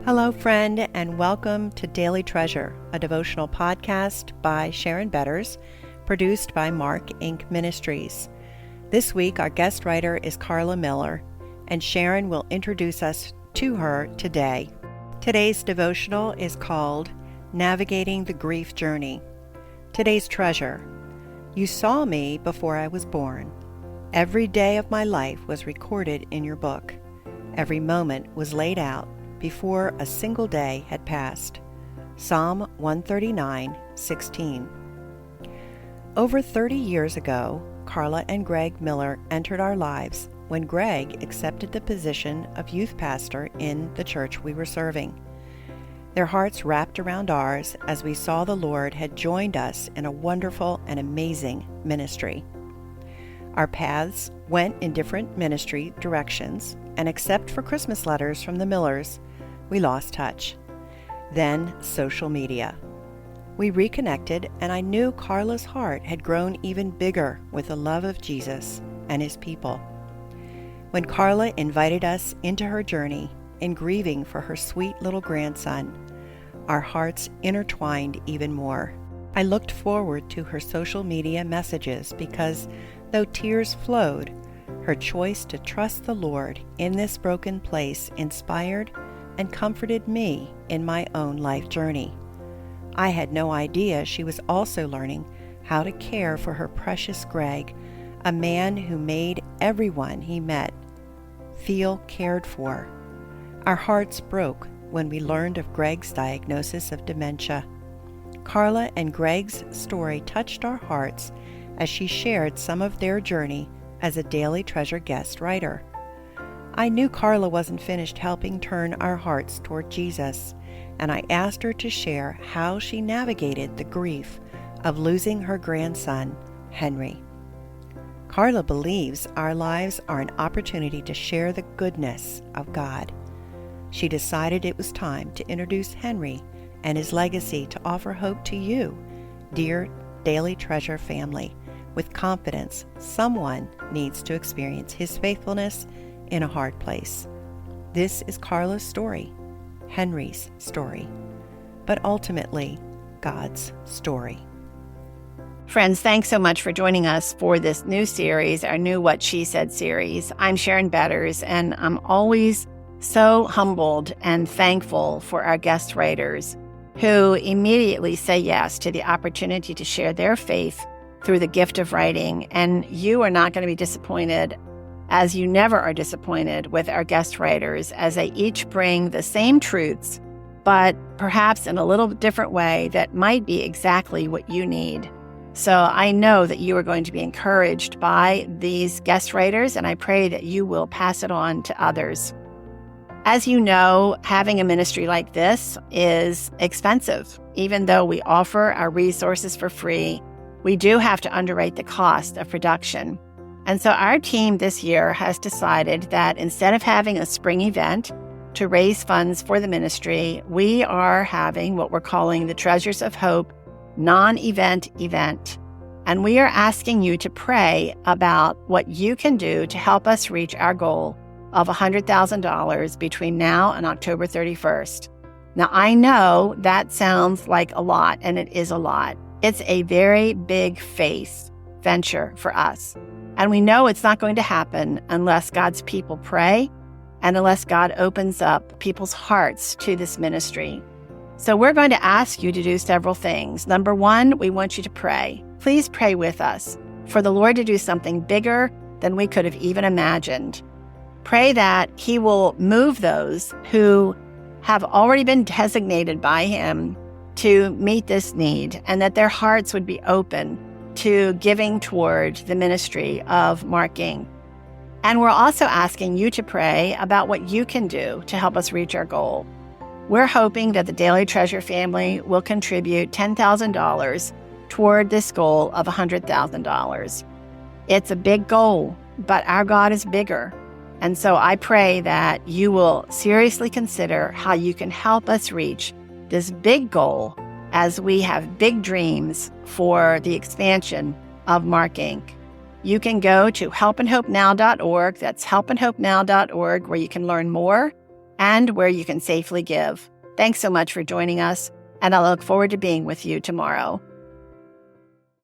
Hello, friend, and welcome to Daily Treasure, a devotional podcast by Sharon Betters, produced by Mark Inc. Ministries. This week, our guest writer is Carla Miller, and Sharon will introduce us to her today. Today's devotional is called Navigating the Grief Journey. Today's treasure. You saw me before I was born. Every day of my life was recorded in your book. Every moment was laid out before a single day had passed. Psalm 139:16. Over 30 years ago, Carla and Greg Miller entered our lives when Greg accepted the position of youth pastor in the church we were serving. Their hearts wrapped around ours as we saw the Lord had joined us in a wonderful and amazing ministry. Our paths went in different ministry directions, and except for Christmas letters from the Millers, we lost touch. Then social media. We reconnected, and I knew Carla's heart had grown even bigger with the love of Jesus and his people. When Carla invited us into her journey in grieving for her sweet little grandson, our hearts intertwined even more. I looked forward to her social media messages because, though tears flowed, her choice to trust the Lord in this broken place inspired and comforted me in my own life journey. I had no idea she was also learning how to care for her precious Greg, a man who made everyone he met feel cared for. Our hearts broke when we learned of Greg's diagnosis of dementia. Carla and Greg's story touched our hearts as she shared some of their journey as a Daily Treasure guest writer. I knew Carla wasn't finished helping turn our hearts toward Jesus, and I asked her to share how she navigated the grief of losing her grandson, Henry. Carla believes our lives are an opportunity to share the goodness of God. She decided it was time to introduce Henry and his legacy to offer hope to you, dear Daily Treasure family, with confidence someone needs to experience his faithfulness in a hard place. This is Carla's story, Henry's story, but ultimately God's story. Friends, thanks so much for joining us for this new series, our new What She Said series. I'm Sharon Betters, and I'm always so humbled and thankful for our guest writers who immediately say yes to the opportunity to share their faith through the gift of writing. And you are not going to be disappointed, as you never are disappointed with our guest writers, as they each bring the same truths, but perhaps in a little different way that might be exactly what you need. So I know that you are going to be encouraged by these guest writers, and I pray that you will pass it on to others. As you know, having a ministry like this is expensive. Even though we offer our resources for free, we do have to underwrite the cost of production. And so our team this year has decided that instead of having a spring event to raise funds for the ministry, we are having what we're calling the Treasures of Hope non-event event. And we are asking you to pray about what you can do to help us reach our goal of $100,000 between now and October 31st. Now, I know that sounds like a lot, and it is a lot. It's a very big faith venture for us. And we know it's not going to happen unless God's people pray and unless God opens up people's hearts to this ministry. So we're going to ask you to do several things. Number one, we want you to pray. Please pray with us for the Lord to do something bigger than we could have even imagined. Pray that He will move those who have already been designated by Him to meet this need, and that their hearts would be open to giving toward the ministry of Mark Inc. And we're also asking you to pray about what you can do to help us reach our goal. We're hoping that the Daily Treasure family will contribute $10,000 toward this goal of $100,000. It's a big goal, but our God is bigger. And so I pray that you will seriously consider how you can help us reach this big goal as we have big dreams for the expansion of Mark Inc. You can go to helpandhopenow.org. That's helpandhopenow.org, where you can learn more and where you can safely give. Thanks so much for joining us, and I look forward to being with you tomorrow.